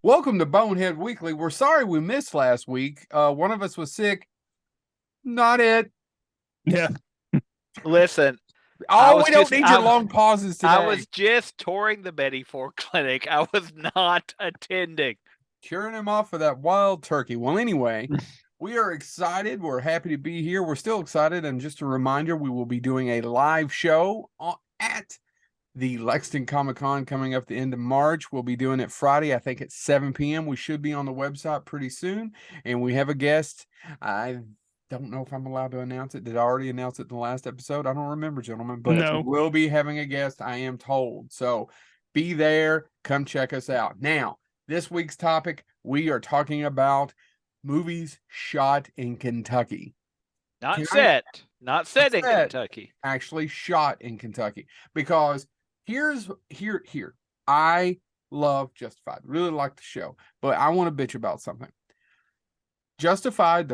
Welcome to Bonehead Weekly. We're sorry we missed last week. One of us was sick. Not it. Yeah. Listen, Oh, we don't need your long pauses today. I was just touring the Betty Ford Clinic. I was not attending. Curing him off of that wild turkey. Well, anyway, we are excited. We're happy to be here. We're still excited. And just a reminder, we will be doing a live show at the Lexington Comic Con coming up the end of March. We'll be doing it Friday, I think at 7 p.m. We should be on the website pretty soon. And we have a guest. I don't know if I'm allowed to announce it. Did I already announce it in the last episode? I don't remember, gentlemen, but No. we'll be having a guest, I am told. So be there. Come check us out. Now, this week's topic, we are talking about movies shot in Kentucky. Not set in Kentucky. Actually shot in Kentucky. Because here. I love Justified. Really like the show. But I want to bitch about something. Justified,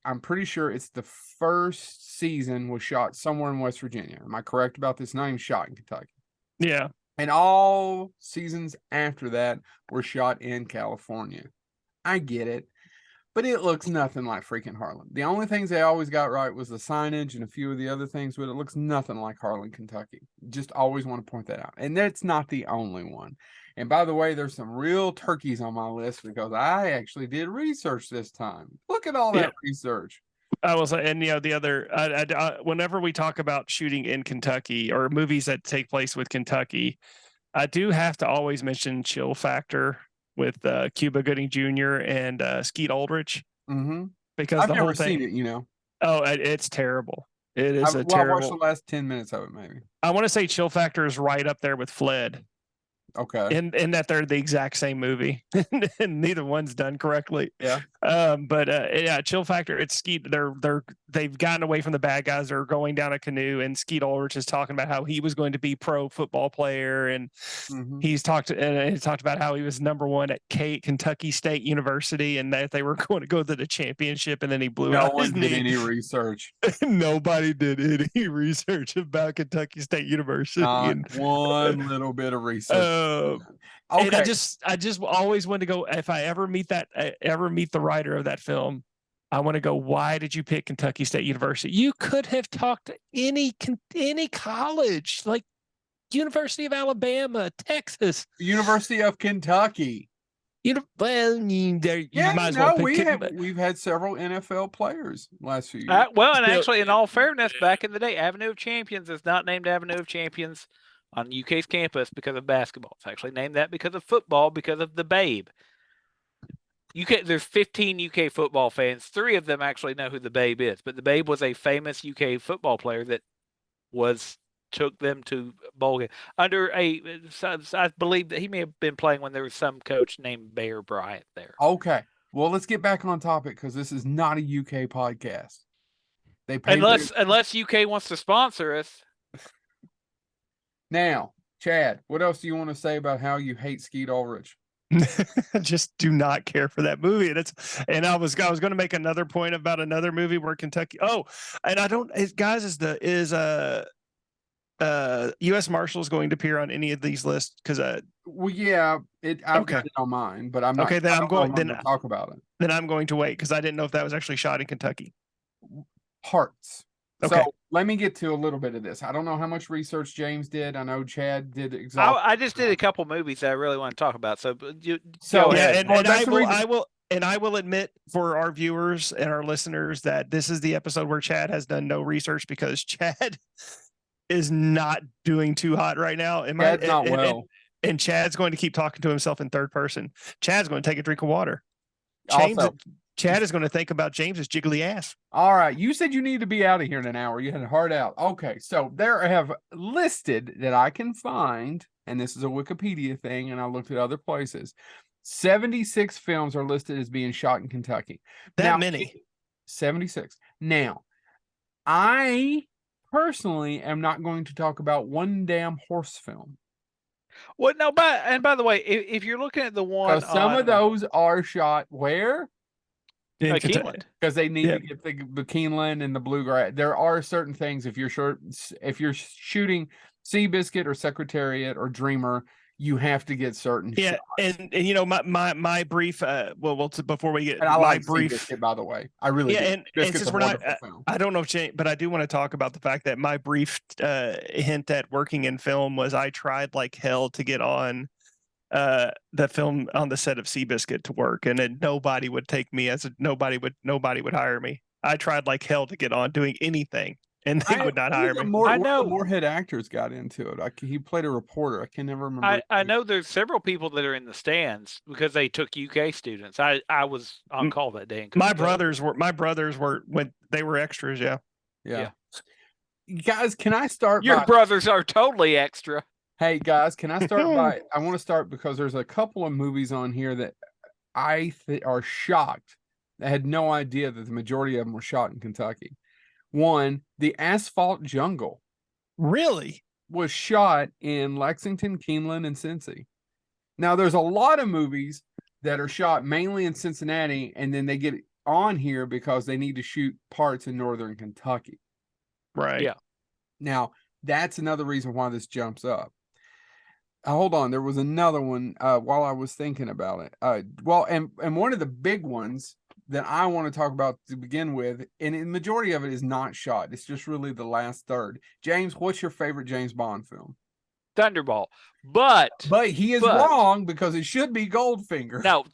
I'm pretty sure it's the first season was shot somewhere in West Virginia. Am I correct about this? Not even shot in Kentucky. Yeah. And all seasons after that were shot in California. I get it. But it looks nothing like freaking Harlan. The only things they always got right was the signage and a few of the other things, but it looks nothing like Harlan, Kentucky. Just always want to point that out. And that's not the only one. And by the way, there's some real turkeys on my list because I actually did research this time. Look at all that research. I was, and the other, whenever we talk about shooting in Kentucky or movies that take place with Kentucky, I do have to always mention Chill Factor with Cuba Gooding Jr. and Skeet Ulrich. Mm-hmm. Because I've never seen it, Oh, it's terrible. It is terrible. I watched the last 10 minutes of it, maybe. I want to say Chill Factor is right up there with Fled. Okay. And that they're the exact same movie, and neither one's done correctly. Yeah. Chill Factor. It's Skeet. They've gotten away from the bad guys. They're going down a canoe, and Skeet Ulrich is talking about how he was going to be pro football player, and he's talked about how he was number one at Kentucky State University, and that they were going to go to the championship, and then he blew out his knee. No one did any research. Nobody did any research about Kentucky State University. Not one little bit of research. Okay. And I just always want to go, if I ever meet the writer of that film, I want to go, why did you pick Kentucky State University? You could have talked to any college, like University of Alabama, Texas, University of Kentucky. We've had several NFL players last few years. Actually, in all fairness, back in the day, Avenue of Champions is not named Avenue of Champions on UK's campus because of basketball. It's actually named that because of football, because of the Babe. There's 15 UK football fans. 3 of them actually know who the Babe is, but the Babe was a famous UK football player that took them to bowl game I believe that he may have been playing when there was some coach named Bear Bryant there. Okay. Well, let's get back on topic because this is not a UK podcast. Unless UK wants to sponsor us. Now, Chad, what else do you want to say about how you hate Skeet Ulrich? I just do not care for that movie. And I was going to make another point about another movie where Kentucky. Oh, and I don't, guys, is U.S. Marshals going to appear on any of these lists? Because I've got it on mine, but I'm not. Okay, then I'm going to talk about it. Then I'm going to wait because I didn't know if that was actually shot in Kentucky. Parts. Okay. So let me get to a little bit of this. I don't know how much research James did. I know Chad did exhaustive. I just did a couple movies that I really want to talk about. I will admit for our viewers and our listeners that this is the episode where Chad has done no research because Chad is not doing too hot right now. And Chad's going to keep talking to himself in third person. Chad's going to take a drink of water. Chad is going to think about James's jiggly ass. All right. You said you need to be out of here in an hour. You had a hard out. Okay. So there I have listed that I can find, and this is a Wikipedia thing, and I looked at other places. 76 films are listed as being shot in Kentucky. Many? 76. Now, I personally am not going to talk about one damn horse film. Well, no, by the way, if you're looking at the one, some of those are shot where? Keeneland, because they need to get the Keeneland and the bluegrass. There are certain things if you're shooting Seabiscuit or Secretariat or Dreamer, you have to get certain shots. and you know my brief before we get and I my like brief Seabiscuit, by the way. I really do. and Biscuit's since a we're not wonderful film. I don't know if Jane, but I do want to talk about the fact that my brief hint at working in film was I tried like hell to get on the film on the set of Seabiscuit to work, and then nobody would take me nobody would hire me. I tried like hell to get on doing anything, and they would not hire me. I know Moorhead actors got into it. He played a reporter. I can never remember. I know there's several people that are in the stands because they took UK students. I was on call that day. My brothers were when they were extras. Yeah. Guys, can I start? Your brothers are totally extra. Hey guys, can I start by? I want to start because there's a couple of movies on here that I are shocked. I had no idea that the majority of them were shot in Kentucky. One, The Asphalt Jungle. Really? Was shot in Lexington, Keeneland, and Cincy. Now, there's a lot of movies that are shot mainly in Cincinnati, and then they get on here because they need to shoot parts in northern Kentucky. Right. Yeah. Now, that's another reason why this jumps up. Hold on, there was another one while I was thinking about it. And one of the big ones that I want to talk about to begin with, and the majority of it is not shot. It's just really the last third. James, what's your favorite James Bond film? Thunderball. But he is wrong because it should be Goldfinger. No,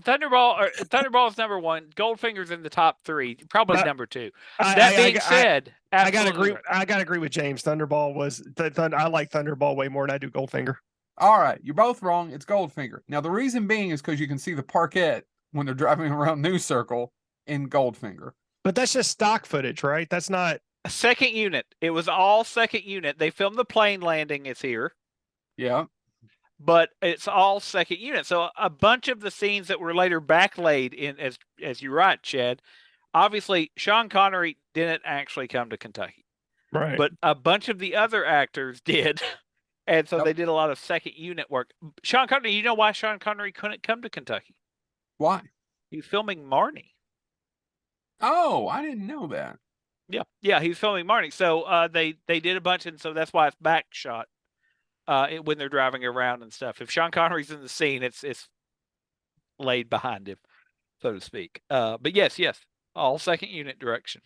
Thunderball is number one. Goldfinger's in the top three, probably number two. That being said, I gotta agree. I gotta agree with James. Thunderball was I like Thunderball way more than I do Goldfinger. All right, you're both wrong. It's Goldfinger. Now the reason being is because you can see the parquet when they're driving around New Circle in Goldfinger. But that's just stock footage, right? That's not a second unit. It was all second unit. They filmed the plane landing. It's here. Yeah. But it's all second unit. So a bunch of the scenes that were later backlayed in, as you're right, Chad, obviously Sean Connery didn't actually come to Kentucky. Right. But a bunch of the other actors did. And so they did a lot of second unit work. Sean Connery, you know why Sean Connery couldn't come to Kentucky? Why? He's filming Marnie. Oh, I didn't know that. Yeah, he's filming Marnie. So they did a bunch, and so that's why it's back shot. When they're driving around and stuff. If Sean Connery's in the scene, it's laid behind him, so to speak. But yes, all second unit direction.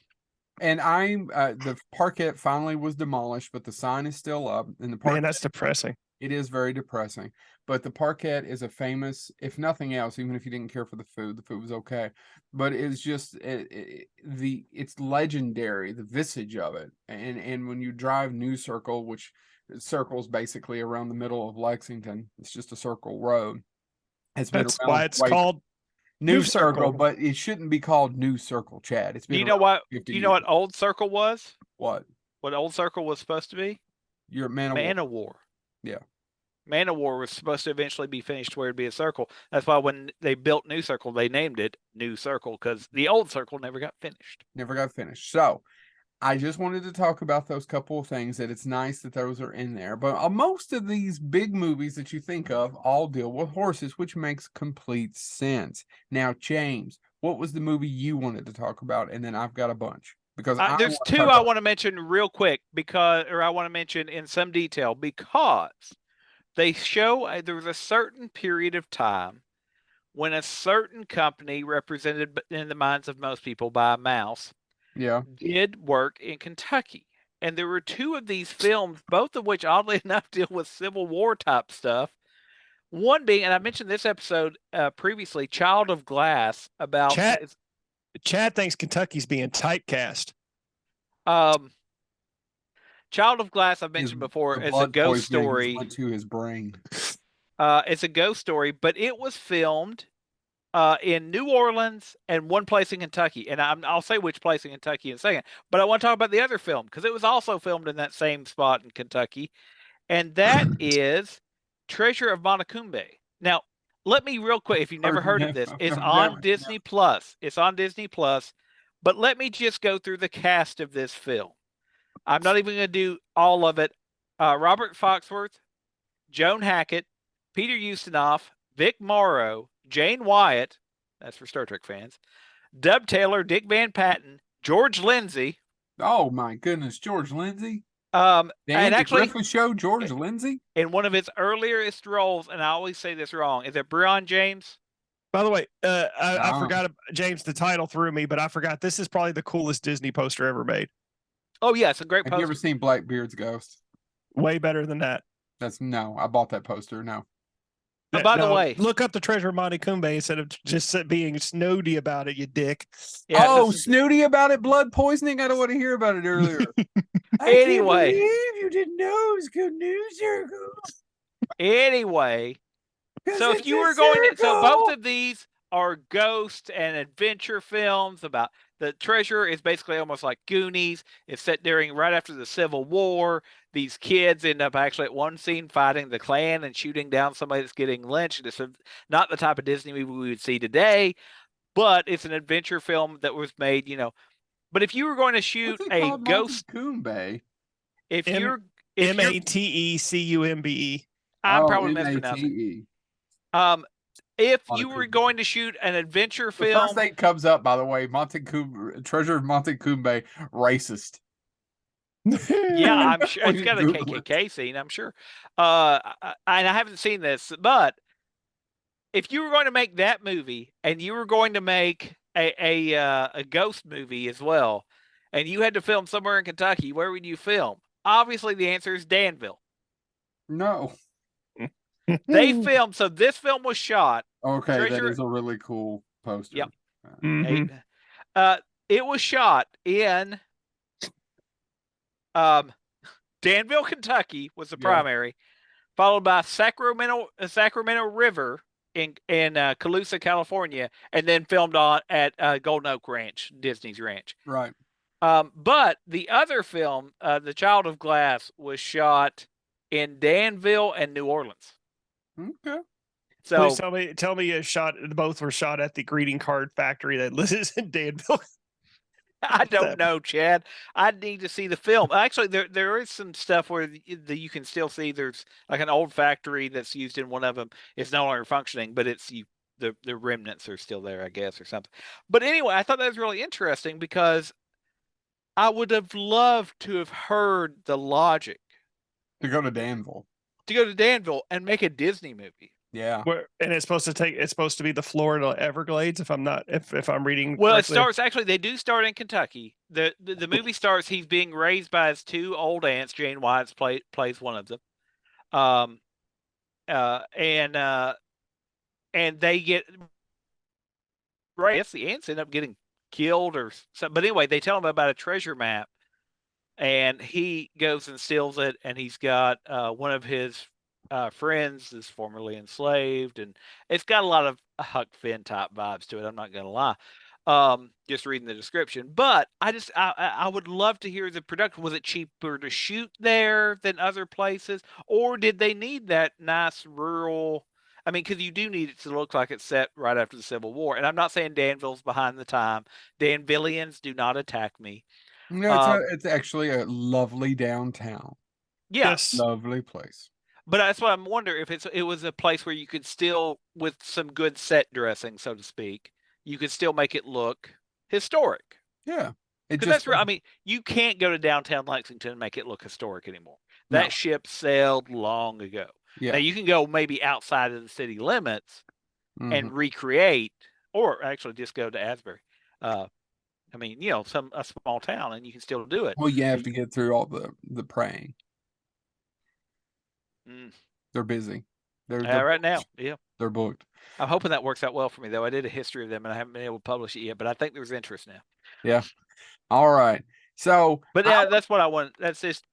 And the parquet finally was demolished, but the sign is still up. And the parquet, man, that's depressing. It is very depressing. But the parquet is a famous, if nothing else, even if you didn't care for the food was okay. But it's just it's legendary, the visage of it. And when you drive New Circle, which circles basically around the middle of Lexington. It's just a circle road. That's why it's called New Circle, but it shouldn't be called New Circle, Chad. It's been. Do you know what Old Circle was? What? What Old Circle was supposed to be? Your Man of War. Yeah. Man of War was supposed to eventually be finished where it'd be a circle. That's why when they built New Circle, they named it New Circle because the Old Circle never got finished. So I just wanted to talk about those couple of things that it's nice that those are in there. But most of these big movies that you think of all deal with horses, which makes complete sense. Now, James, what was the movie you wanted to talk about? And then I've got a bunch. Because there's two I want to mention real quick I want to mention in some detail because they show there was a certain period of time when a certain company represented in the minds of most people by a mouse did work in Kentucky. And there were two of these films, both of which, oddly enough, deal with Civil War type stuff. One being, and I mentioned this episode previously, Child of Glass, about... Chad thinks Kentucky's being typecast. Child of Glass, I've mentioned before, is a ghost story. Went to his brain. It's a ghost story, but it was filmed in New Orleans and one place in Kentucky. And I'll say which place in Kentucky in a second. But I want to talk about the other film because it was also filmed in that same spot in Kentucky. And that is Treasure of Montecumbe. Now, let me real quick, if you've never heard of this, it's on Disney Plus. It's on Disney Plus. But let me just go through the cast of this film. I'm not even going to do all of it. Robert Foxworth, Joan Hackett, Peter Ustinov, Vic Morrow, Jane Wyatt, that's for Star Trek fans, Dub Taylor, Dick Van Patten, George Lindsay. Oh my goodness, George Lindsay. And actually, Griffith Show, George Lindsay? In one of his earliest roles, and I always say this wrong, is it Brion James? By the way, I forgot, James, the title threw me, but I forgot this is probably the coolest Disney poster ever made. Oh, yeah, it's a great poster. Have you ever seen Blackbeard's Ghost? Way better than that. No, I bought that poster. No. By the way, look up the Treasure of Monte Kumbe instead of just being snooty about it, you dick. Yeah, snooty about it, blood poisoning. I don't want to hear about it earlier. Anyway, I can't believe you didn't know it was good news, Circle. Anyway, so if you were going to, so both of these are ghost and adventure films about the treasure is basically almost like Goonies. It's set right after the Civil War. These kids end up actually at one scene fighting the Klan and shooting down somebody that's getting lynched. It's not the type of Disney movie we would see today, but it's an adventure film that was made, But if you were going to shoot a ghost Kumbe, if you're Matecumbe, I'm probably mispronouncing. If you were going to shoot an adventure film, the first thing comes up, by the way, Treasure of Monte Kumbe, racist. Yeah, I'm sure it's got a KKK scene. I'm sure. And I haven't seen this, but if you were going to make that movie and you were going to make a ghost movie as well, and you had to film somewhere in Kentucky, where would you film? Obviously, the answer is Danville. No. They filmed, so this film was shot. Okay, that is a really cool poster. Yep. Mm-hmm. It was shot in Danville, Kentucky was the primary, followed by Sacramento River in Colusa, California, and then filmed at Golden Oak Ranch, Disney's ranch. Right. But the other film, The Child of Glass, was shot in Danville and New Orleans. Okay. So please tell me both were shot at the greeting card factory that lives in Danville. I don't know, Chad. I need to see the film. Actually, there is some stuff where you can still see there's like an old factory that's used in one of them. It's no longer functioning, but the remnants are still there, I guess, or something. But anyway, I thought that was really interesting because I would have loved to have heard the logic to go to Danville and make a Disney movie. Yeah. And it's supposed to be the Florida Everglades if I'm reading well correctly. It starts, actually they do start in Kentucky. The movie starts, he's being raised by his two old aunts. Jane Watts plays one of them. And they get right. I guess the ants end up getting killed or something. But anyway, they tell him about a treasure map, and he goes and steals it. And he's got one of his friends is formerly enslaved, and it's got a lot of Huck Finn type vibes to it. I'm not gonna lie. Just reading the description, but I would love to hear the production. Was it cheaper to shoot there than other places, or did they need that nice rural? I mean, because you do need it to look like it's set right after the Civil War. And I'm not saying Danville's behind the time. Danvillians, do not attack me. No, it's actually a lovely downtown. Yes, lovely place. But that's what I'm wondering, if it was a place where you could still, with some good set dressing, so to speak, you could still make it look historic. Yeah. Because that's right. I mean, you can't go to downtown Lexington and make it look historic anymore. That ship sailed long ago. Yeah. Now you can go maybe outside of the city limits and recreate, or actually just go to Asbury. I mean, a small town, and you can still do it. Well, you have to get through all the praying. They're busy. They're right now. Yeah, they're booked. I'm hoping that works out well for me, though. I did a history of them, and I haven't been able to publish it yet, but I think there's interest now. Yeah. All right. So, but that's what I want. That's just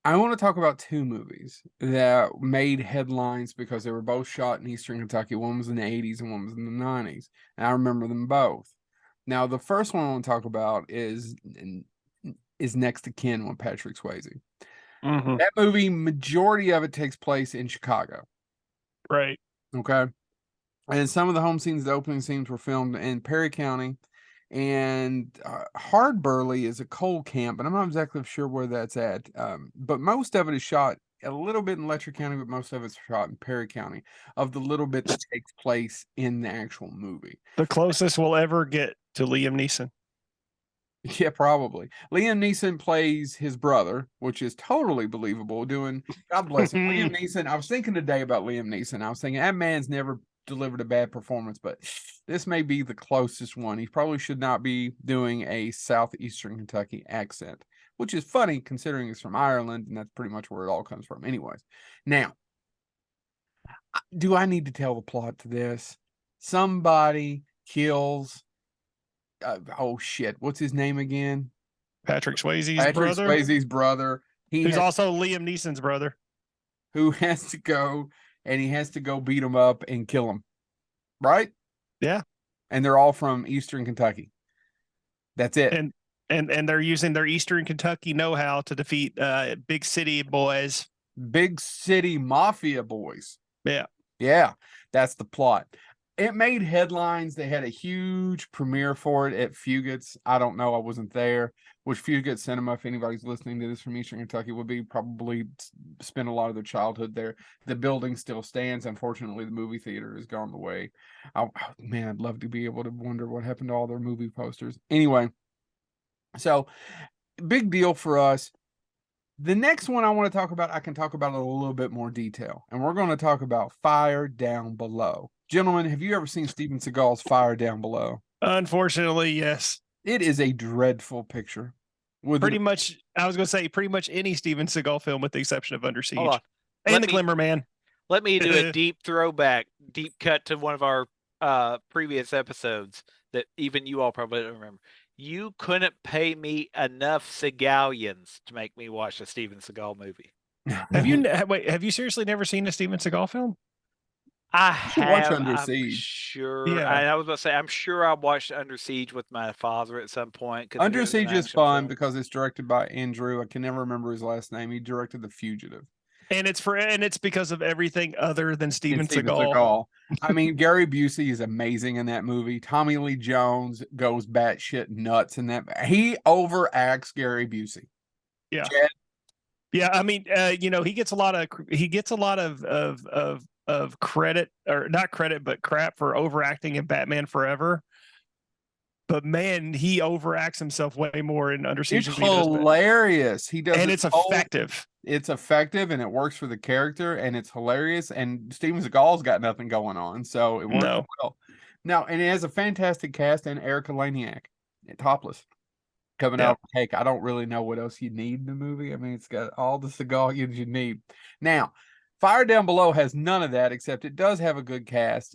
I want to talk about two movies that made headlines because they were both shot in Eastern Kentucky. One was in the 80s and one was in the 90s, and I remember them both. Now, the first one I want to talk about is Next to Kin with Patrick Swayze. That movie, majority of it takes place in Chicago. Right. Okay. And some of the home scenes, the opening scenes were filmed in Perry County. And Hardburley is a coal camp, but I'm not exactly sure where that's at. But most of it is shot a little bit in Letcher County, but most of it's shot in Perry County, of the little bit that takes place in the actual movie. The closest we'll ever get to Liam Neeson. Yeah, probably. Liam Neeson plays his brother, which is totally believable. God bless him. Liam Neeson, I was thinking today about Liam Neeson. I was thinking that man's never delivered a bad performance, but this may be the closest one. He probably should not be doing a southeastern Kentucky accent, which is funny considering he's from Ireland, and that's pretty much where it all comes from. Anyways, now, do I need to tell the plot to this? Somebody kills oh shit, what's his name again? Patrick Swayze's brother. Who's also Liam Neeson's brother. Who has to go and he has to go beat him up and kill him. Right? Yeah. And they're all from Eastern Kentucky. That's it. And they're using their Eastern Kentucky know-how to defeat big city boys. Big city mafia boys. Yeah. Yeah. That's the plot. It made headlines. They had a huge premiere for it at Fugate's. I don't know. I wasn't there. Which Fugate Cinema, if anybody's listening to this from Eastern Kentucky, would be probably spent a lot of their childhood there. The building still stands. Unfortunately, the movie theater has gone the way. Man, I'd love to be able to wonder what happened to all their movie posters. Anyway, so big deal for us. The next one I want to talk about, I can talk about it in a little bit more detail. And we're going to talk about Fire Down Below. Gentlemen, have you ever seen Steven Seagal's Fire Down Below? Unfortunately, yes. It is a dreadful picture. Pretty much any Steven Seagal film with the exception of Under Siege. And The Glimmer Man. Let me do a deep cut to one of our previous episodes that even you all probably don't remember. You couldn't pay me enough Seagalians to make me watch a Steven Seagal movie. Have you seriously never seen a Steven Seagal film? I have. Watch Under Siege. Sure. Yeah. I was about to say, I'm sure I watched Under Siege with my father at some point. Under Siege is fun because it's directed by Andrew. I can never remember his last name. He directed The Fugitive. And it's because of everything other than Steven Seagal. I mean, Gary Busey is amazing in that movie. Tommy Lee Jones goes batshit nuts in that. He overacts Gary Busey. Yeah. Chad? Yeah. I mean, he gets a lot of credit, or not credit, but crap for overacting in Batman Forever. But man, he overacts himself way more in Under Siege. It's hilarious. He does, and it's effective. It's effective, and it works for the character, and it's hilarious. And Steven Seagal's got nothing going on, so it works well. Now, and it has a fantastic cast, and Erica Laniak, topless, coming out of the cake. I don't really know what else you need in the movie. I mean, it's got all the Seagalians you need. Now, Fire Down Below has none of that, except it does have a good cast.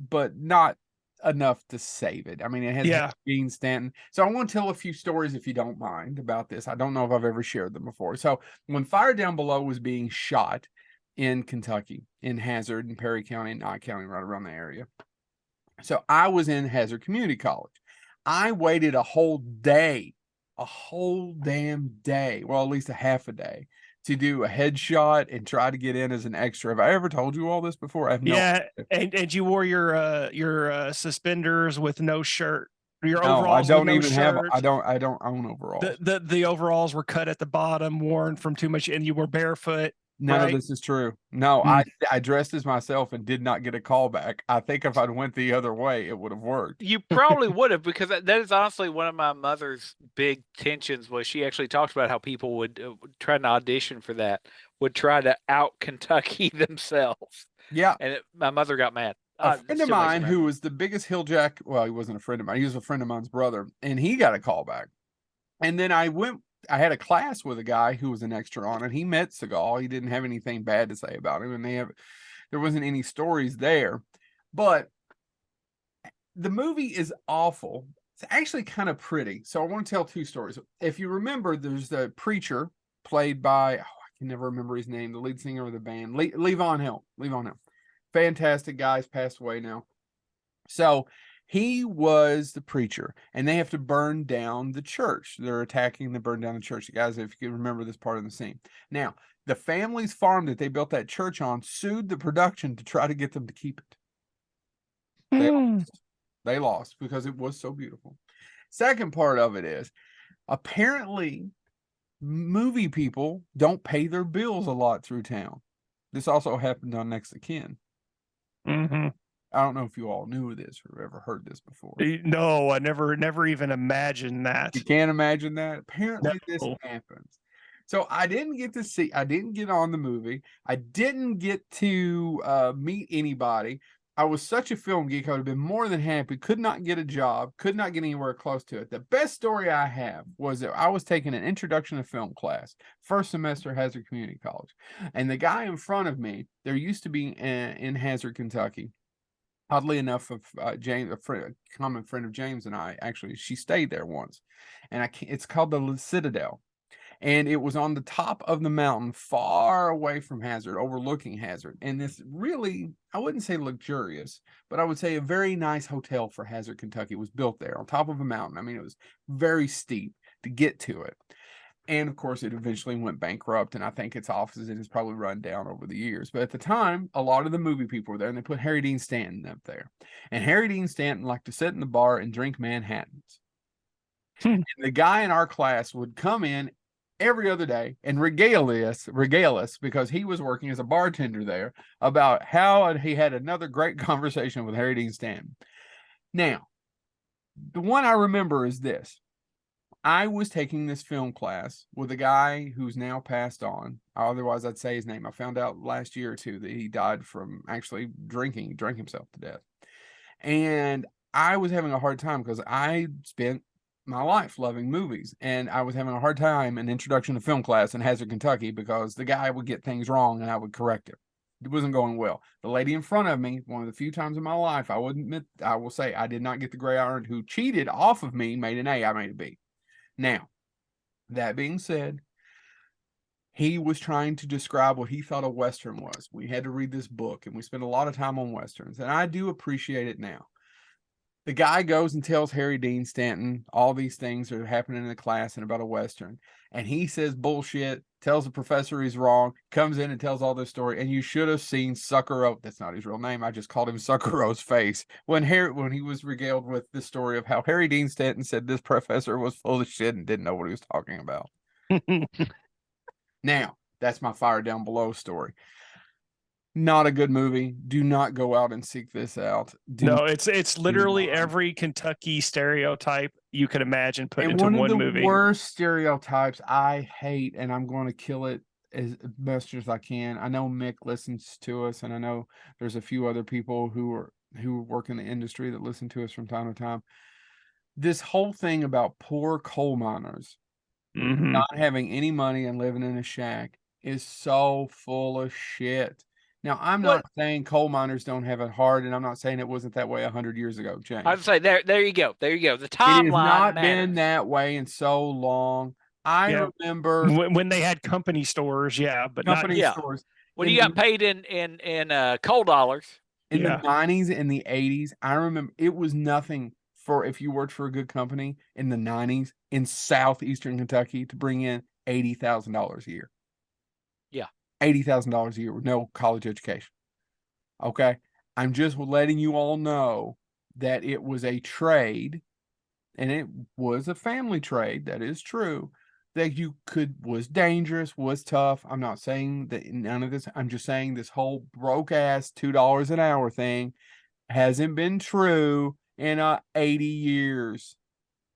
But not enough to save it. I mean, it has Gene Stanton. So I want to tell a few stories, if you don't mind, about this. I don't know if I've ever shared them before. So when Fire Down Below was being shot in Kentucky, in Hazard and Perry County and Knott County, right around the area. So I was in Hazard Community College. I waited a whole damn day, well, at least a half a day, to do a headshot and try to get in as an extra. Have I ever told you all this before? I have no idea. And you wore your suspenders with no shirt. Your overalls. I don't even have. I don't own overalls. The overalls were cut at the bottom, worn from too much, and you were barefoot. None of this is true. No, I dressed as myself and did not get a call back. I think if I'd went the other way, it would have worked. You probably would have, because that is honestly one of my mother's big tensions. Was she actually talked about how people would try to audition for that, would try to out Kentucky themselves. Yeah, and my mother got mad. A friend of mine who was the biggest Hilljack. Well, he wasn't a friend of mine. He was a friend of mine's brother, and he got a call back. And then I had a class with a guy who was an extra on it. He met Seagal. He didn't have anything bad to say about him, and there wasn't any stories there. But the movie is awful. It's actually kind of pretty. So I want to tell two stories. If you remember, there's the preacher played by, I can never remember his name, the lead singer of the band, Levon Helm. Fantastic guy. He's passed away now. So he was the preacher, and they have to burn down the church. They're attacking to burn down the church. Guys, if you can remember this part of the scene. Now, the family's farm that they built that church on sued the production to try to get them to keep it. They lost because it was so beautiful. Second part of it is, apparently, movie people don't pay their bills a lot through town. This also happened on Next of Kin. Mm-hmm. I don't know if you all knew this or ever heard this before. No, I never even imagined that. You can't imagine that. Apparently, this No. happens. So I didn't get on the movie. I didn't get to meet anybody. I was such a film geek. I would have been more than happy. Could not get a job. Could not get anywhere close to it. The best story I have was that I was taking an introduction to film class, first semester Hazard Community College. And the guy in front of me, there used to be in Hazard, Kentucky, oddly enough, of James, a common friend of James and I, actually, she stayed there once. And it's called the Citadel. And it was on the top of the mountain, far away from Hazard, overlooking Hazard. And this really, I wouldn't say luxurious, but I would say a very nice hotel for Hazard, Kentucky was built there on top of a mountain. I mean, it was very steep to get to it. And of course, it eventually went bankrupt, and I think its offices it has probably run down over the years. But at the time, a lot of the movie people were there, and they put Harry Dean Stanton up there. And Harry Dean Stanton liked to sit in the bar and drink Manhattans. And the guy in our class would come in every other day and regale us because he was working as a bartender there about how he had another great conversation with Harry Dean Stanton. Now, the one I remember is this. I was taking this film class with a guy who's now passed on. Otherwise, I'd say his name. I found out last year or two that he died from actually drinking. He drank himself to death. And I was having a hard time because I spent my life loving movies, and I was having a hard time in introduction to film class in Hazard, Kentucky, because the guy would get things wrong and I would correct it. It wasn't going well. The lady in front of me, one of the few times in my life, I will say I did not get the grade I earned, who cheated off of me, made an A, I made a B. Now, that being said, he was trying to describe what he thought a Western was. We had to read this book, and we spent a lot of time on Westerns, and I do appreciate it now. The guy goes and tells Harry Dean Stanton all these things are happening in the class and about a Western. And he says bullshit, tells the professor he's wrong, comes in and tells all this story. And you should have seen Sucker O. That's not his real name. I just called him Sucker O's face when he was regaled with the story of how Harry Dean Stanton said this professor was full of shit and didn't know what he was talking about. Now, that's my Fire Down Below story. Not a good movie. Do not go out and seek this out. It's literally every Kentucky stereotype you could imagine put into one movie. One of the worst stereotypes I hate, and I'm going to kill it as best as I can. I know Mick listens to us, and I know there's a few other people who work in the industry that listen to us from time to time. This whole thing about poor coal miners not having any money and living in a shack is so full of shit. Now, I'm not saying coal miners don't have it hard, and I'm not saying it wasn't that way 100 years ago, James. I'd say there you go. There you go. The timeline It has not been that way in so long. I remember when they had company stores, but company stores. When you got paid in coal dollars. In the 90s and the 80s, I remember it was nothing for if you worked for a good company in the 90s in southeastern Kentucky to bring in $80,000 a year. Yeah. $80,000 a year with no college education. Okay. I'm just letting you all know that it was a trade, and it was a family trade. That is true. That was dangerous, was tough. I'm not saying that none of this. I'm just saying this whole broke ass $2 an hour thing hasn't been true in 80 years.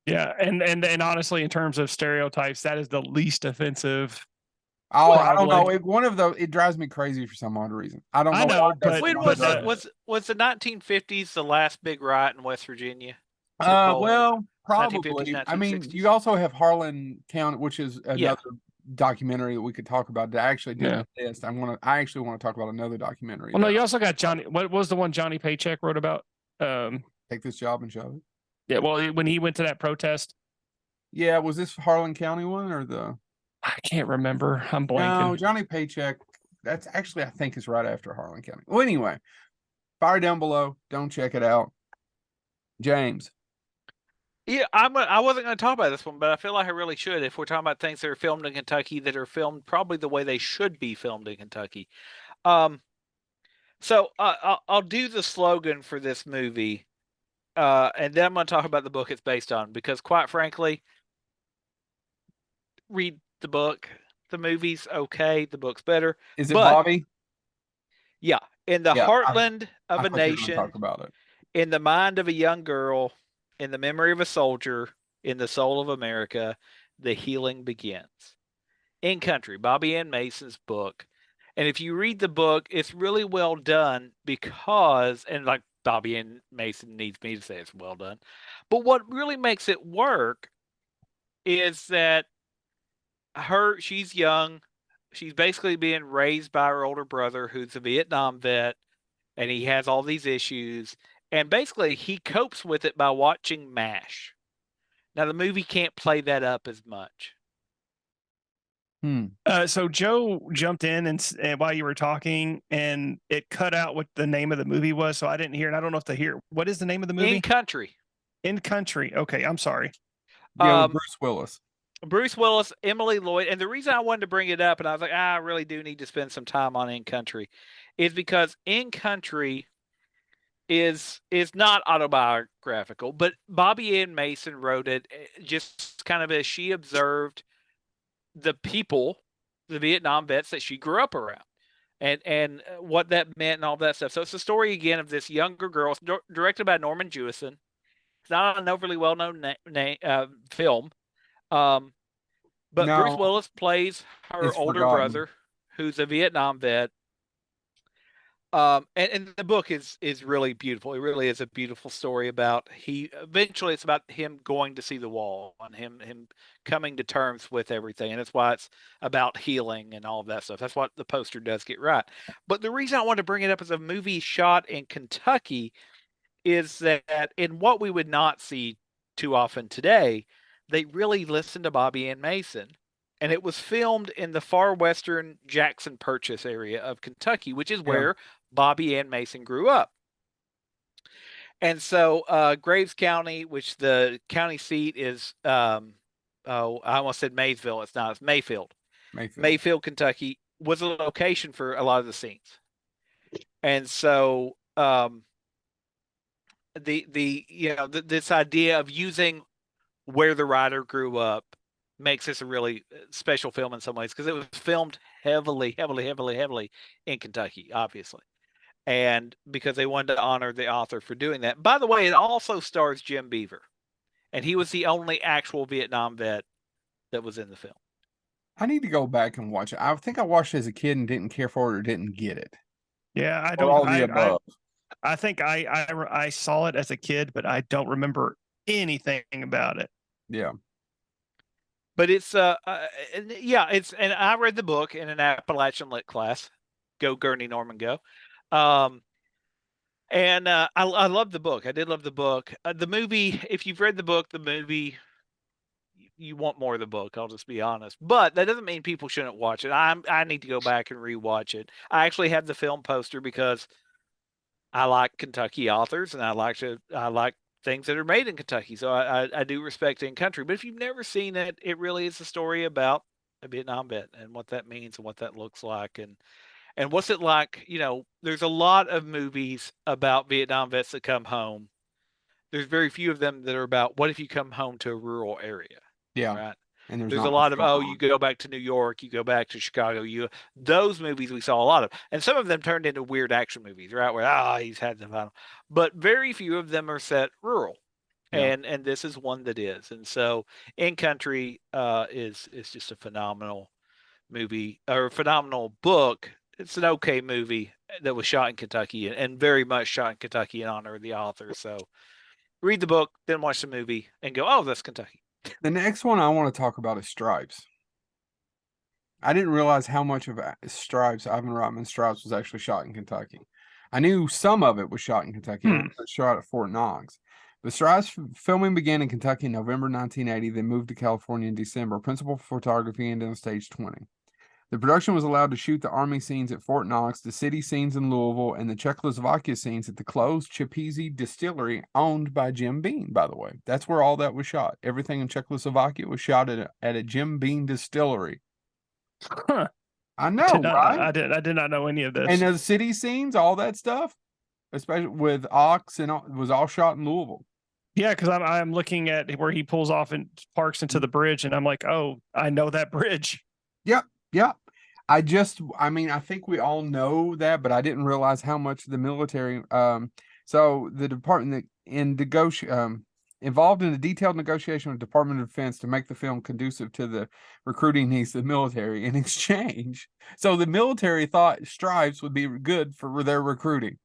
Yeah. And honestly, in terms of stereotypes, that is the least offensive. Oh, I don't know. It drives me crazy for some odd reason. I don't know. But when was the 1950s the last big riot in West Virginia? Well, probably. I mean, you also have Harlan County, which is another documentary that we could talk about. That I actually did this. I actually want to talk about another documentary. Well, no, you also got Johnny. What was the one Johnny Paycheck wrote about? Take this job and shove it. Yeah. Well, when he went to that protest. Yeah. Was this Harlan County one or the? I can't remember. I'm blanking. No, Johnny Paycheck. That's actually, I think, is right after Harlan County. Well, anyway, Fire Down Below. Don't check it out. James. Yeah, I wasn't going to talk about this one, but I feel like I really should. If we're talking about things that are filmed in Kentucky that are filmed probably the way they should be filmed in Kentucky. So I'll do the slogan for this movie, and then I'm going to talk about the book it's based on, because quite frankly, read the book. The movie's okay. The book's better. Is it Bobby? Yeah, In the Yeah, heartland of I a thought you were gonna nation, talk about it. in the mind of a young girl, in the memory of a soldier, in the soul of America, the healing begins. In Country, Bobby Ann Mason's book. And if you read the book, it's really well done because, and like Bobby Ann Mason needs me to say it's well done, but what really makes it work is that she's young. She's basically being raised by her older brother, who's a Vietnam vet, and he has all these issues. And basically, he copes with it by watching MASH. Now, the movie can't play that up as much. So Joe jumped in and while you were talking, and it cut out what the name of the movie was, so I didn't hear it. I don't know if to hear. What is the name of the movie? In Country. In Country. Okay, I'm sorry. Yeah, with Bruce Willis. Bruce Willis, Emily Lloyd, and the reason I wanted to bring it up, and I was like, I really do need to spend some time on In Country, is because In Country is not autobiographical, but Bobby Ann Mason wrote it just kind of as she observed the people, the Vietnam vets that she grew up around, and what that meant and all that stuff. So it's the story again of this younger girl, directed by Norman Jewison. It's not an overly well-known film, but Bruce Willis plays her older brother, who's a Vietnam vet. And the book is really beautiful. It really is a beautiful story about eventually it's about him going to see the wall and him coming to terms with everything. And that's why it's about healing and all of that stuff. That's what the poster does get right. But the reason I wanted to bring it up as a movie shot in Kentucky is that in what we would not see too often today, they really listened to Bobby Ann Mason. And it was filmed in the far western Jackson Purchase area of Kentucky, which is where Bobby Ann Mason grew up. And so Graves County, which the county seat is, I almost said Maysville. It's not. It's Mayfield. Mayfield, Kentucky, was a location for a lot of the scenes. And so this idea of using where the writer grew up makes this a really special film in some ways, because it was filmed heavily in Kentucky, obviously. And because they wanted to honor the author for doing that. By the way, it also stars Jim Beaver. And he was the only actual Vietnam vet that was in the film. I need to go back and watch it. I think I watched it as a kid and didn't care for it or didn't get it. Yeah, I don't. All the above. I think I saw it as a kid, but I don't remember anything about it. Yeah. But it's and I read the book in an Appalachian Lit class. Go Gurney Norman, go. And I love the book. I did love the book. The movie, if you've read the book, the movie, you want more of the book. I'll just be honest. But that doesn't mean people shouldn't watch it. I need to go back and rewatch it. I actually have the film poster because I like Kentucky authors and I like things that are made in Kentucky. So I do respect In Country. But if you've never seen it, it really is a story about a Vietnam vet and what that means and what that looks like. And what's it like? There's a lot of movies about Vietnam vets that come home. There's very few of them that are about what if you come home to a rural area. Yeah. Right. And there's a lot of, you go back to New York, you go back to Chicago, those movies we saw a lot of. And some of them turned into weird action movies, right? Where he's had the final. But very few of them are set rural. Yeah. And this is one that is. And so In Country is just a phenomenal movie, or a phenomenal book. It's an okay movie that was shot in Kentucky and very much shot in Kentucky in honor of the author. So read the book, then watch the movie and go, oh, that's Kentucky. The next one I want to talk about is Stripes. I didn't realize how much of Stripes, Ivan Reitman's Stripes, was actually shot in Kentucky. I knew some of it was shot in Kentucky. It was shot at Fort Knox. The Stripes filming began in Kentucky in November 1980, then moved to California in December. Principal photography ended on stage 20. The production was allowed to shoot the Army scenes at Fort Knox, the city scenes in Louisville, and the Czechoslovakia scenes at the closed Chapezi distillery owned by Jim Beam, by the way. That's where all that was shot. Everything in Czechoslovakia was shot at a Jim Beam distillery. Huh. I know, right? I did not know any of this. And the city scenes, all that stuff, especially with Ox and all, was all shot in Louisville. Yeah, because I'm looking at where he pulls off and parks into the bridge, and I'm like, oh, I know that bridge. Yep. I think we all know that, but I didn't realize how much the military. So the department involved in a detailed negotiation with the Department of Defense to make the film conducive to the recruiting needs of the military in exchange. So the military thought stripes would be good for their recruiting.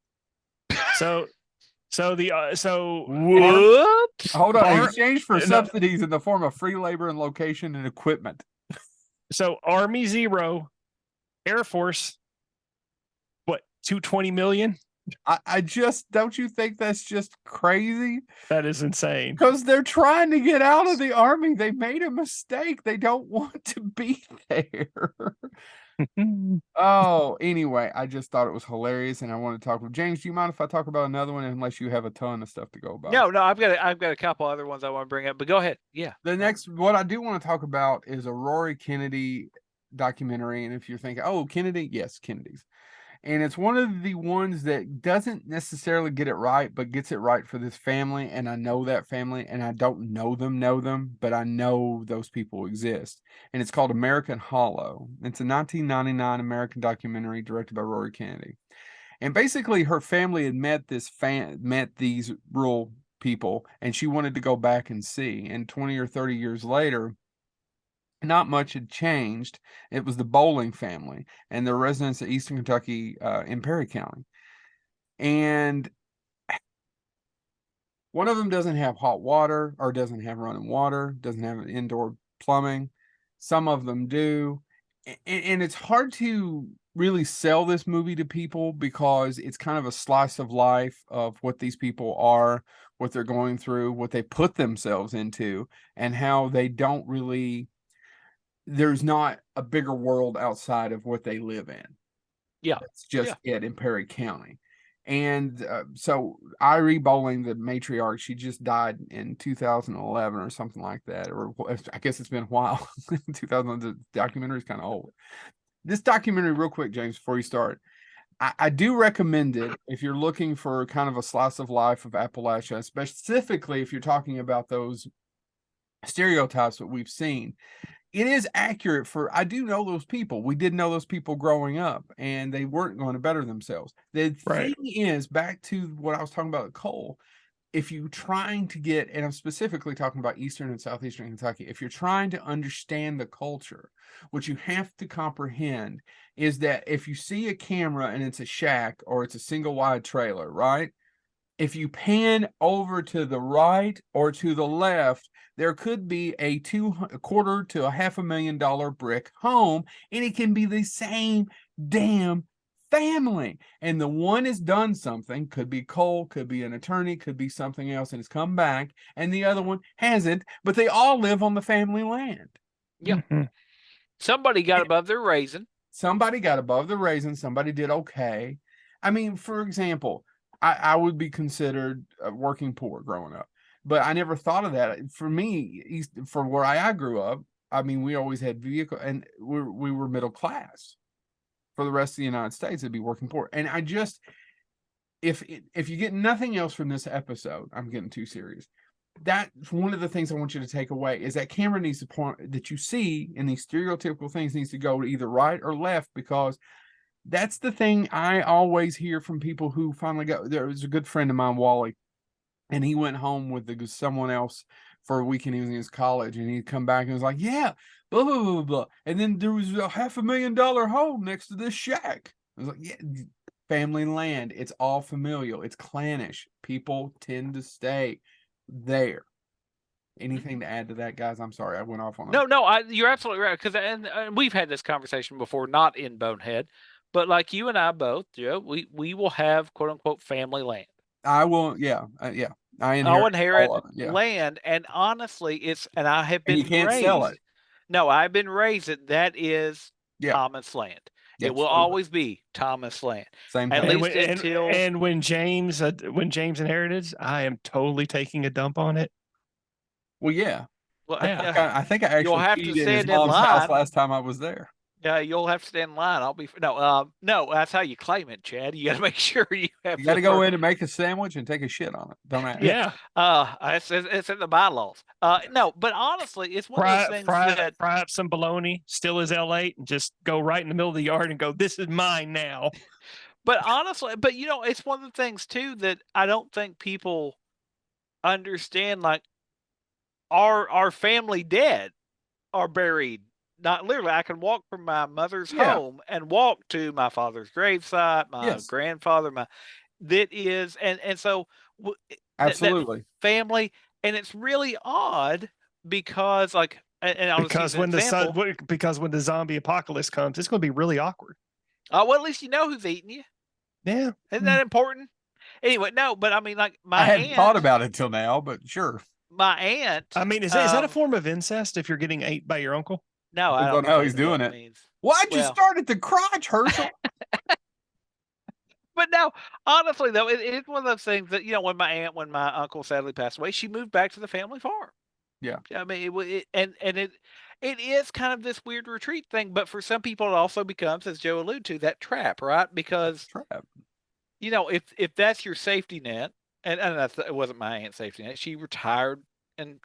So what? Hold on, in exchange for subsidies in the form of free labor and location and equipment. So Army 0, Air Force, what, 220 million? I just, don't you think that's just crazy? That is insane. Because they're trying to get out of the Army. They made a mistake. They don't want to be there. Oh, anyway, I just thought it was hilarious, and I want to talk with James. Do you mind if I talk about another one, unless you have a ton of stuff to go about? No, I've got a couple other ones I want to bring up, but go ahead. Yeah. The next, what I do want to talk about is a Rory Kennedy documentary, and if you're thinking, oh, Kennedy, yes, Kennedy's. And it's one of the ones that doesn't necessarily get it right, but gets it right for this family. And I know that family, and I don't know them, but I know those people exist. And it's called American Hollow. It's a 1999 American documentary directed by Rory Kennedy. And basically, her family had met these rural people, and she wanted to go back and see. And 20 or 30 years later, not much had changed. It was the Bowling family and their residents of Eastern Kentucky in Perry County. And one of them doesn't have hot water, or doesn't have running water, doesn't have indoor plumbing. Some of them do. And it's hard to really sell this movie to people, because it's kind of a slice of life of what these people are, what they're going through, what they put themselves into, and how they don't really... there's not a bigger world outside of what they live in. Yeah. It's just it in Perry County. And so Irie Bowling, the matriarch, she just died in 2011 or something like that. Or I guess it's been a while. 2000, the documentary is kind of old. This documentary, real quick, James, before you start, I do recommend it if you're looking for kind of a slice of life of Appalachia, specifically if you're talking about those stereotypes that we've seen. It is accurate I do know those people. We did know those people growing up, and they weren't going to better themselves. The thing is, back to what I was talking about at Cole, if you're trying to get, and I'm specifically talking about Eastern and Southeastern Kentucky, if you're trying to understand the culture, what you have to comprehend is that if you see a camera and it's a shack or it's a single wide trailer, right? If you pan over to the right or to the left, there could be a quarter to $500,000 brick home, and it can be the same damn family. And the one has done something, could be Cole, could be an attorney, could be something else, and it's come back, and the other one hasn't, but they all live on the family land. Yeah. Somebody got above their raisin. Somebody got above the raisin. Somebody did okay. I mean, for example, I would be considered working poor growing up, but I never thought of that. For me, for where I grew up, I mean, we always had vehicle, and we were middle class. For the rest of the United States, it'd be working poor. And I just, if you get nothing else from this episode, I'm getting too serious. That's one of the things I want you to take away, is that camera needs to point, that you see in these stereotypical things, needs to go to either right or left, because that's the thing I always hear from people who finally got. There was a good friend of mine, Wally, and he went home with someone else for a weekend. He was in his college, and he'd come back and was like, yeah, blah, blah, blah, blah. And then there was a $500,000 home next to this shack. I was like, yeah, family land. It's all familial. It's clannish. People tend to stay there. Anything to add to that, guys? I'm sorry, I went off on No, you're absolutely right. Because and we've had this conversation before, not in Bonehead, but like you and I both, we will have quote unquote family land. I will, yeah. I'll inherit land, and honestly, and I have been. And you can't sell it. No, I've been raised that is Thomas land. It will always be Thomas land. Same thing. At least until. And when James inherited, I am totally taking a dump on it. Well, yeah. Well, I think I actually you'll have to in his mom's house last time I was there. Yeah, you'll have to stand in line. I'll be no. That's how you claim it, Chad. You got to make sure you have. You got to go in and make a sandwich and take a shit on it. Don't ask. Yeah. It's in the bylaws. No, but honestly, it's one of those things that fry up some bologna, still is L8, and just go right in the middle of the yard and go, "This is mine now." But honestly, it's one of the things too that I don't think people understand. Like our family dead are buried. Not literally. I can walk from my mother's home and walk to my father's gravesite, my grandfather, and so absolutely that family, and it's really odd because because when the zombie apocalypse comes, it's going to be really awkward. Well, at least you know who's eating you. Yeah, isn't that important? Anyway, no, but I mean, like I hadn't thought about it till now, but sure. My aunt. I mean, is that a form of incest if you're getting ate by your uncle? No, I don't know how he's doing it. Why'd you start at the crotch, Herschel? But no, honestly though, it's one of those things that when my uncle sadly passed away, she moved back to the family farm. Yeah, I mean, it is kind of this weird retreat thing, but for some people, it also becomes, as Joe alluded to, that trap, right? Because if that's your safety net, and it wasn't my aunt's safety net. She retired and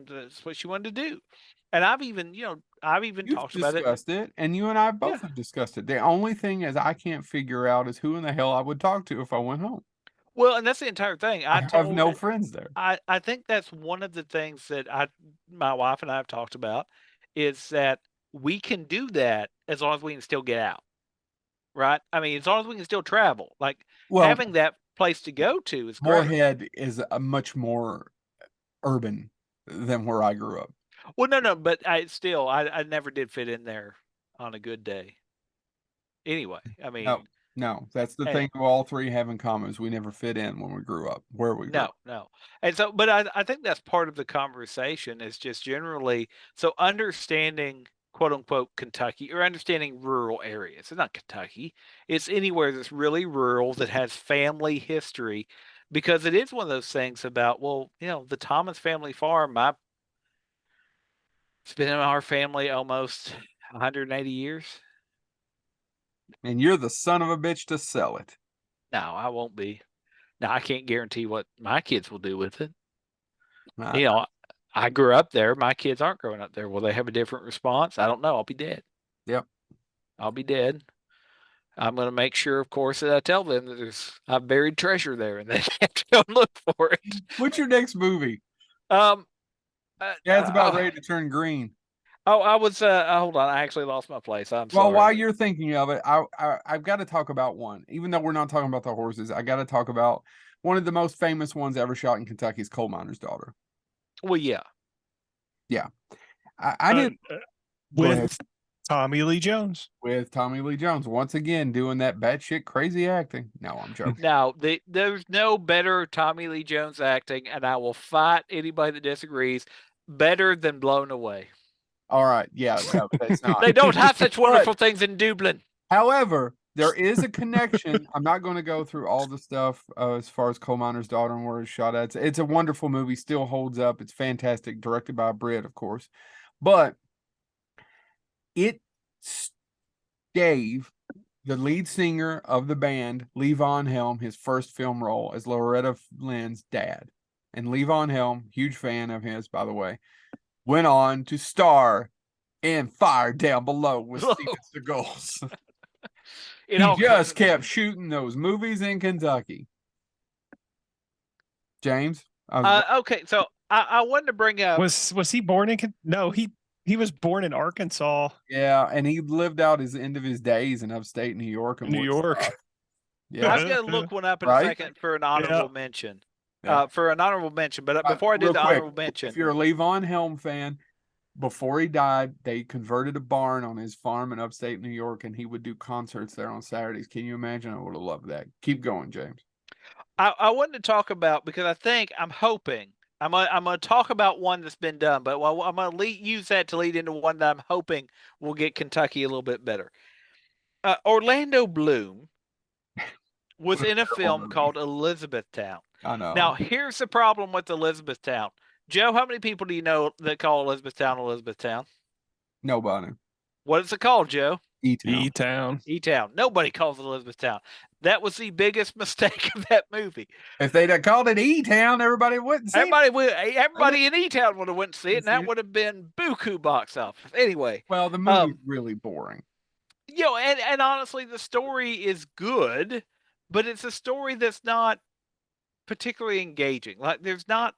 that's what she wanted to do. And I've even talked about it. Discussed it, and you and I both have discussed it. The only thing is I can't figure out is who in the hell I would talk to if I went home. Well, and that's the entire thing. I have no friends there. I think that's one of the things that my wife and I have talked about is that we can do that as long as we can still get out. Right? I mean, as long as we can still travel. Like having that place to go to is great. Moorhead is a much more urban than where I grew up. Well, no, but I never did fit in there on a good day. Anyway, I mean, no, that's the thing we all three have in common is we never fit in when we grew up where we grew up. No. And so, but I think that's part of the conversation is just generally, so understanding quote unquote Kentucky or understanding rural areas. It's not Kentucky. It's anywhere that's really rural that has family history, because it is one of those things about, the Thomas family farm, it's been in our family almost 180 years. And you're the son of a bitch to sell it. No, I won't be. Now, I can't guarantee what my kids will do with it. I grew up there. My kids aren't growing up there. Will they have a different response? I don't know. I'll be dead. Yep. I'll be dead. I'm going to make sure, of course, that I tell them that I've buried treasure there and they have to go look for it. What's your next movie? It's about ready to turn green. I was. Hold on. I actually lost my place. I'm sorry. Well, while you're thinking of it, I've got to talk about one. Even though we're not talking about the horses, I got to talk about one of the most famous ones ever shot in Kentucky is Coal Miner's Daughter. Well, yeah. I did with Tommy Lee Jones. With Tommy Lee Jones once again doing that batshit crazy acting. No, I'm joking. No, there's no better Tommy Lee Jones acting, and I will fight anybody that disagrees. Better than Blown Away. All right, no, that's not. They don't have such wonderful things in Dublin. However, there is a connection. I'm not going to go through all the stuff as far as Coal Miner's Daughter and where it's shot at. It's a wonderful movie, still holds up. It's fantastic, directed by Britt, of course. But it gave the lead singer of the band, Levon Helm, his first film role as Loretta Lynn's dad. And Levon Helm, huge fan of his, by the way, went on to star in Fire Down Below with Steven Seagal. He just kept shooting those movies in Kentucky. James? Okay, so I wanted to bring up... Was he born in... No, he was born in Arkansas. Yeah, and he lived out his end of his days in upstate New York. New York. Yeah. I'm going to look one up in a second for an honorable mention. But before I do the honorable mention... If you're a Levon Helm fan, before he died, they converted a barn on his farm in upstate New York, and he would do concerts there on Saturdays. Can you imagine? I would have loved that. Keep going, James. I wanted to talk about, because I'm hoping, I'm going to talk about one that's been done, but I'm going to use that to lead into one that I'm hoping will get Kentucky a little bit better. Orlando Bloom was in a film called Elizabethtown. I know. Now, here's the problem with Elizabethtown. Joe, how many people do you know that call Elizabethtown Elizabethtown? Nobody. What is it called, Joe? E-Town. E-Town. E-Town. Nobody calls it Elizabethtown. That was the biggest mistake of that movie. If they'd have called it E-Town, everybody wouldn't see Everybody in E-Town would have went to see it, and that would have been buku box office. Anyway. Well, the movie's really boring. And honestly, the story is good, but it's a story that's not particularly engaging. Like, there's not.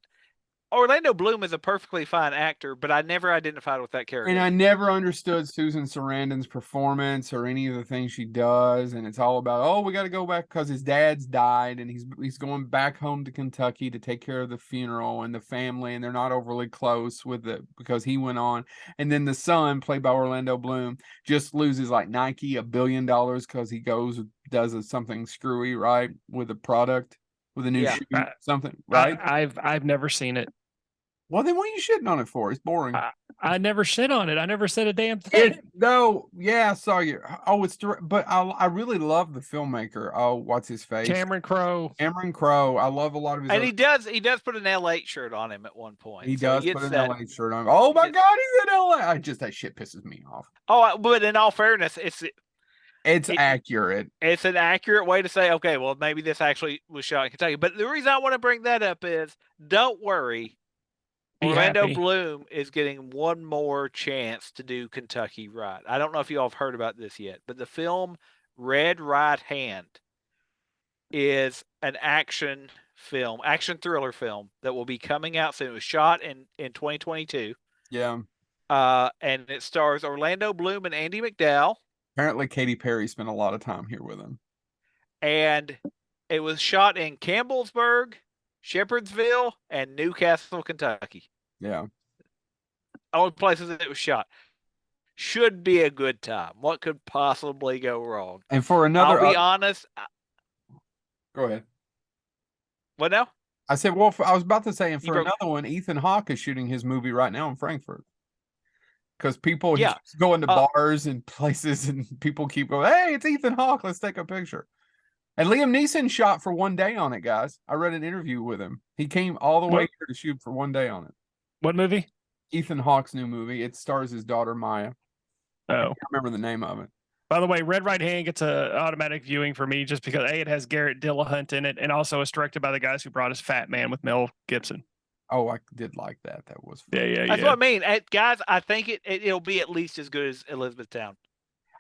Orlando Bloom is a perfectly fine actor, but I never identified with that character. And I never understood Susan Sarandon's performance or any of the things she does. And it's all about, we got to go back because his dad's died, and he's going back home to Kentucky to take care of the funeral and the family, and they're not overly close with it because he went on. And then the son, played by Orlando Bloom, just loses like Nike $1 billion because he goes does something screwy, right, with a product, with a new shoe, something, right? I've never seen it. Well, then what are you shitting on it for? It's boring. I never shit on it. I never said a damn thing. I saw you. But I really love the filmmaker. Oh, what's his face? Cameron Crowe. I love a lot of his. And he does put an L8 shirt on him at one point. He does put an L8 shirt on. Oh my God, he's in LA. That shit pisses me off. Oh, but in all fairness, it's accurate. It's an accurate way to say, okay, well, maybe this actually was shot in Kentucky. But the reason I want to bring that up is, don't worry. Orlando Bloom is getting one more chance to do Kentucky right. I don't know if you all have heard about this yet, but the film Red Right Hand is an action thriller film that will be coming out soon. It was shot in 2022. Yeah. And it stars Orlando Bloom and Andie MacDowell. Apparently Katy Perry spent a lot of time here with him. And it was shot in Campbellsburg, Shepherdsville, and Newcastle, Kentucky. Yeah. Only places that it was shot. Should be a good time. What could possibly go wrong? And for another, I'll be honest. Go ahead. What now? I said, I was about to say, and for another one, Ethan Hawke is shooting his movie right now in Frankfurt. Because people go into bars and places, and people keep going, hey, it's Ethan Hawke. Let's take a picture. And Liam Neeson shot for one day on it, guys. I read an interview with him. He came all the way here to shoot for one day on it. What movie? Ethan Hawke's new movie. It stars his daughter, Maya. Oh. I can't remember the name of it. By the way, Red Right Hand gets an automatic viewing for me just because, A, it has Garrett Dillahunt in it, and also it's directed by the guys who brought us Fat Man with Mel Gibson. Oh, I did like that. That was fun. Yeah. That's what I mean. Guys, I think it'll be at least as good as Elizabethtown.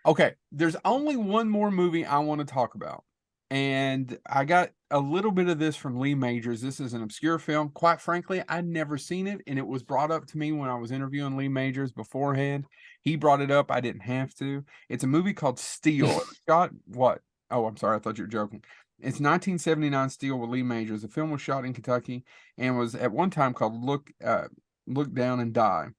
Okay, there's only one more movie I want to talk about. And I got a little bit of this from Lee Majors. This is an obscure film. Quite frankly, I'd never seen it, and it was brought up to me when I was interviewing Lee Majors beforehand. He brought it up. I didn't have to. It's a movie called Steel. Shot what? Oh, I'm sorry. I thought you were joking. It's 1979 Steel with Lee Majors. The film was shot in Kentucky and was at one time called Look Down and Die.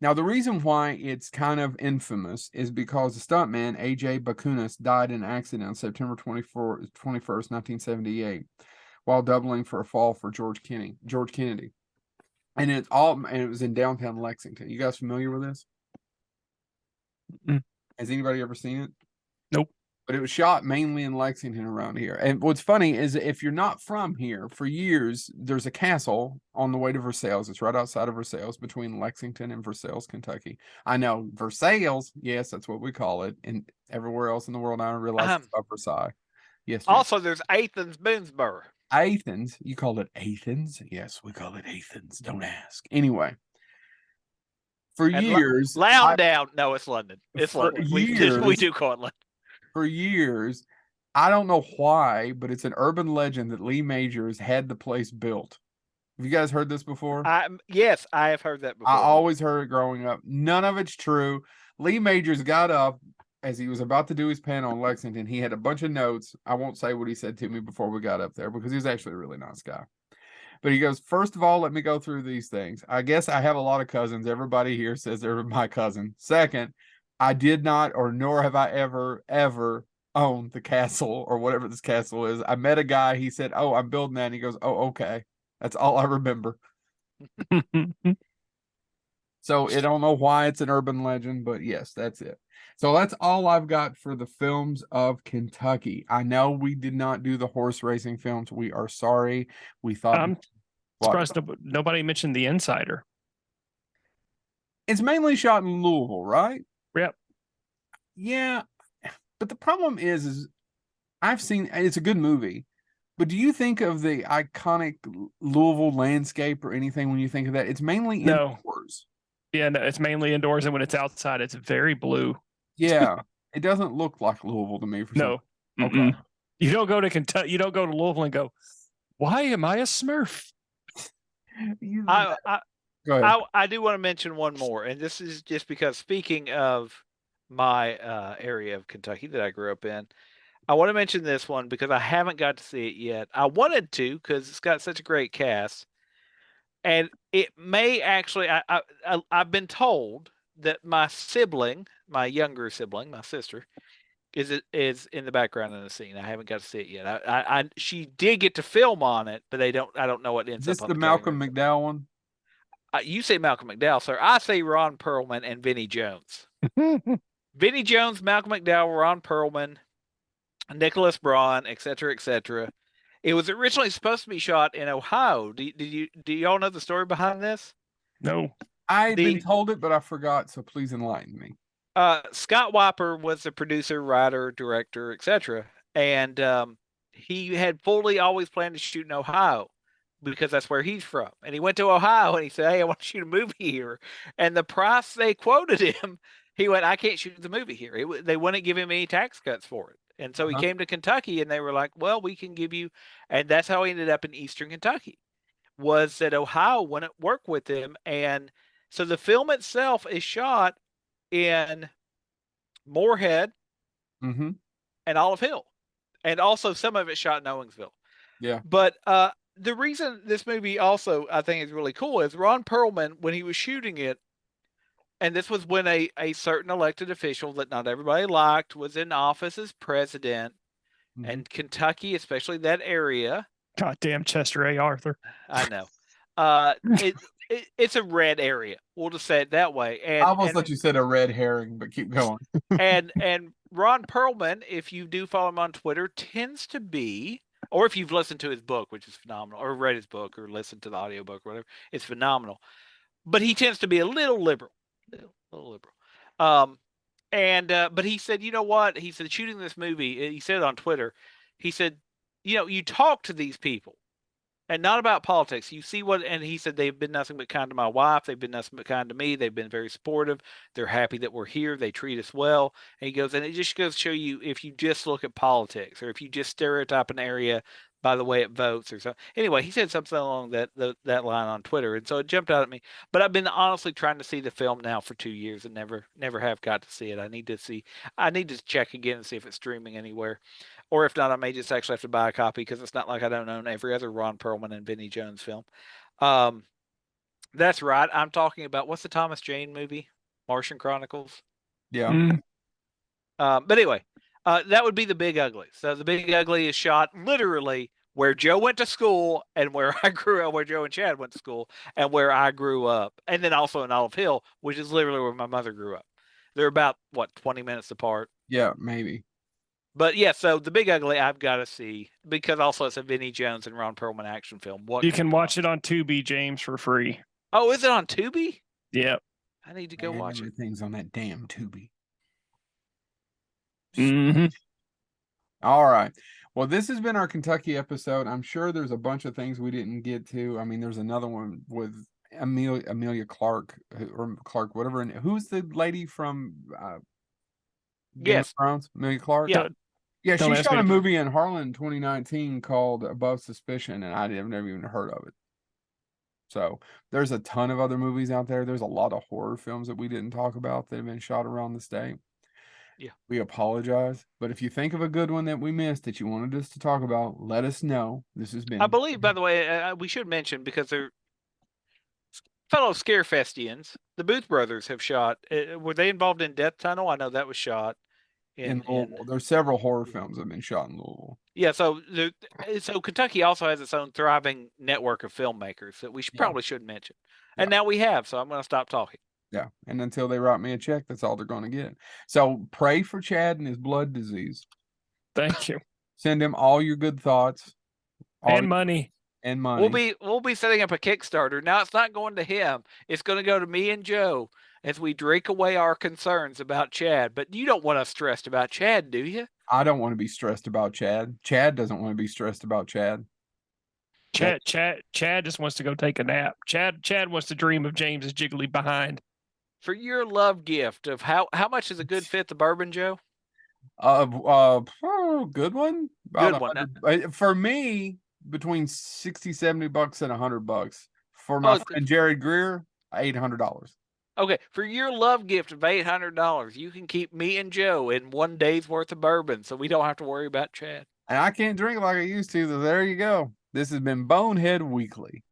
Now, the reason why it's kind of infamous is because the stuntman, A.J. Bakunis, died in an accident on September 21st, 1978, while doubling for a fall for George Kennedy. And it was in downtown Lexington. You guys familiar with this? Has anybody ever seen it? Nope. But it was shot mainly in Lexington around here. And what's funny is if you're not from here, for years, there's a castle on the way to Versailles. It's right outside of Versailles, between Lexington and Versailles, Kentucky. I know, Versailles, yes, that's what we call it. And everywhere else in the world, I realize it's about Versailles. Yes. Also, there's Athens, Boonesboro. Athens? You call it Athens? Yes, we call it Athens. Don't ask. Anyway. For years. Lowndown. No, it's London. It's London. We do call it London. For years, I don't know why, but it's an urban legend that Lee Majors had the place built. Have you guys heard this before? Yes, I have heard that before. I always heard it growing up. None of it's true. Lee Majors got up as he was about to do his panel in Lexington. He had a bunch of notes. I won't say what he said to me before we got up there because he was actually a really nice guy. But he goes, first of all, let me go through these things. I guess I have a lot of cousins. Everybody here says they're my cousin. Second, I did not, or nor have I ever owned the castle or whatever this castle is. I met a guy. He said, oh, I'm building that. And he goes, oh, okay. That's all I remember. So I don't know why it's an urban legend, but yes, that's it. So that's all I've got for the films of Kentucky. I know we did not do the horse racing films. We are sorry. We thought. I'm surprised nobody mentioned The Insider. It's mainly shot in Louisville, right? Yep. Yeah, but the problem is I've seen it's a good movie, but do you think of the iconic Louisville landscape or anything when you think of that? It's mainly No. indoors. Yeah, no, it's mainly indoors, and when it's outside, it's very blue. Yeah, it doesn't look like Louisville to me for some. No. Okay. You don't go to Kentucky. You don't go to Louisville and go, "Why am I a Smurf?" I, I Go ahead. I do want to mention one more, and this is just because speaking of my area of Kentucky that I grew up in, I want to mention this one because I haven't got to see it yet. I wanted to because it's got such a great cast, and it may actually. I've been told that my sibling, my younger sibling, my sister, is in the background in the scene. I haven't got to see it yet. She did get to film on it, but I don't know what ends Is this up on the the Malcolm cutting room. McDowell one? You say Malcolm McDowell, sir. I say Ron Perlman and Vinnie Jones. Vinnie Jones, Malcolm McDowell, Ron Perlman, Nicholas Braun, etc., etc. It was originally supposed to be shot in Ohio. Do y'all know the story behind this? No. I'd been told it, but I forgot. So please enlighten me. Scott Weiper was the producer, writer, director, etc., and he had fully always planned to shoot in Ohio because that's where he's from. And he went to Ohio and he said, "Hey, I want to shoot a movie here." And the price they quoted him, he went, "I can't shoot the movie here." They wouldn't give him any tax cuts for it. And so he came to Kentucky and they were like, "Well, we can give you," and that's how he ended up in Eastern Kentucky. Was that Ohio wouldn't work with him, and so the film itself is shot in Moorhead Mm-hmm. and Olive Hill, and also some of it shot in Owensville. Yeah. But the reason this movie also I think is really cool is Ron Perlman, when he was shooting it, and this was when a certain elected official that not everybody liked was in office as president, and Kentucky, especially that area. Goddamn Chester A. Arthur. I know. It's a red area. We'll just say it that way. And I almost thought you said a red herring, but keep going. and Ron Perlman, if you do follow him on Twitter, tends to be, or if you've listened to his book, which is phenomenal, or read his book, or listened to the audiobook, or whatever, it's phenomenal. But he tends to be a little liberal, little liberal. But he said, you know what? He said, shooting this movie, he said on Twitter, he said, you talk to these people and not about politics. You see what, and he said, they've been nothing but kind to my wife. They've been nothing but kind to me. They've been very supportive. They're happy that we're here. They treat us well. And he goes, and it just goes to show you, if you just look at politics or if you just stereotype an area by the way it votes or something. Anyway, he said something along that line on Twitter. And so it jumped out at me, but I've been honestly trying to see the film now for 2 years and never have got to see it. I need to check again and see if it's streaming anywhere. Or if not, I may just actually have to buy a copy because it's not like I don't own every other Ron Perlman and Vinnie Jones film. That's right. I'm talking about, what's the Thomas Jane movie? Martian Chronicles. Yeah. But anyway, that would be The Big Ugly. So The Big Ugly is shot literally where Joe went to school and where I grew up, where Joe and Chad went to school and where I grew up. And then also in Olive Hill, which is literally where my mother grew up. They're about, 20 minutes apart? Yeah, maybe. But yeah, so The Big Ugly I've got to see because also it's a Vinnie Jones and Ron Perlman action film. You can watch it on Tubi, James, for free. Oh, is it on Tubi? Yep. I need to go watch it. Everything's on that damn Tubi. Mm-hmm. All right. Well, this has been our Kentucky episode. I'm sure there's a bunch of things we didn't get to. I mean, there's another one with Amelia Clark or Clark, whatever. And who's the lady from Game of Thrones? Amelia Clark? Yeah. Yeah, she shot a movie in Harlan 2019 called Above Suspicion, and I've never even heard of it. So there's a ton of other movies out there. There's a lot of horror films that we didn't talk about that have been shot around the state. Yeah. We apologize. But if you think of a good one that we missed that you wanted us to talk about, let us know. This has been. I believe, by the way, we should mention, because they're fellow Scarefestians, the Booth brothers have shot. Were they involved in Death Tunnel? I know that was shot in Louisville. There's several horror films that have been shot in Louisville. Yeah, so Kentucky also has its own thriving network of filmmakers that we probably should mention. And now we have, so I'm going to stop talking. Yeah, and until they write me a check, that's all they're going to get. So pray for Chad and his blood disease. Thank you. Send him all your good thoughts. And money. And money. We'll be setting up a Kickstarter. Now it's not going to him. It's going to go to me and Joe. as we drink away our concerns about Chad. But you don't want us stressed about Chad, do you? I don't want to be stressed about Chad. Chad doesn't want to be stressed about Chad. Chad just wants to go take a nap. Chad wants to dream of James's jiggly behind. For your love gift of how much is a good fifth of bourbon, Joe? Good one. Good one. For me, between $60-$70 and $100. For my friend Jared Greer, $800. Okay, for your love gift of $800, you can keep me and Joe in one day's worth of bourbon, so we don't have to worry about Chad. And I can't drink like I used to, so there you go. This has been Bonehead Weekly.